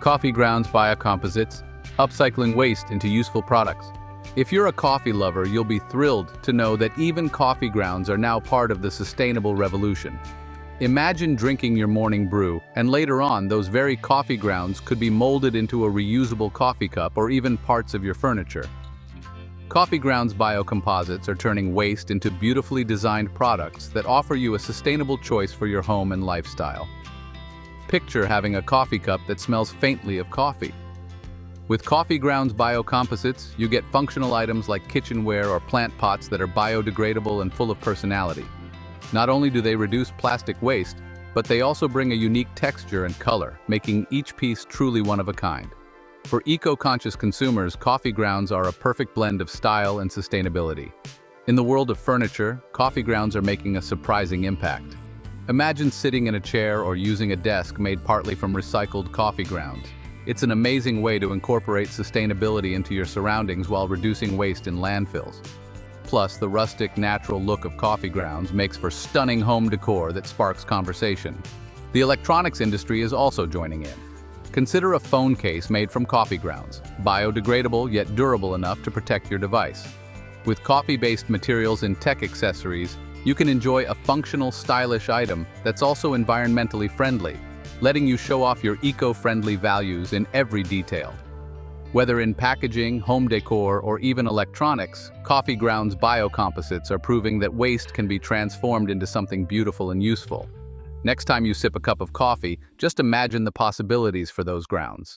Coffee grounds biocomposites, upcycling waste into useful products. If you're a coffee lover, you'll be thrilled to know that even coffee grounds are now part of the sustainable revolution. Imagine drinking your morning brew, and later on, those very coffee grounds could be molded into a reusable coffee cup or even parts of your furniture. Coffee grounds biocomposites are turning waste into beautifully designed products that offer you a sustainable choice for your home and lifestyle. Picture having a coffee cup that smells faintly of coffee. With coffee grounds biocomposites, you get functional items like kitchenware or plant pots that are biodegradable and full of personality. Not only do they reduce plastic waste, but they also bring a unique texture and color, making each piece truly one of a kind. For eco-conscious consumers, coffee grounds are a perfect blend of style and sustainability. In the world of furniture, coffee grounds are making a surprising impact. Imagine sitting in a chair or using a desk made partly from recycled coffee grounds. It's an amazing way to incorporate sustainability into your surroundings while reducing waste in landfills. Plus, the rustic, natural look of coffee grounds makes for stunning home decor that sparks conversation. The electronics industry is also joining in. Consider a phone case made from coffee grounds, biodegradable yet durable enough to protect your device. With coffee-based materials in tech accessories, you can enjoy a functional, stylish item that's also environmentally friendly, letting you show off your eco-friendly values in every detail. Whether in packaging, home decor, or even electronics, coffee grounds biocomposites are proving that waste can be transformed into something beautiful and useful. Next time you sip a cup of coffee, just imagine the possibilities for those grounds.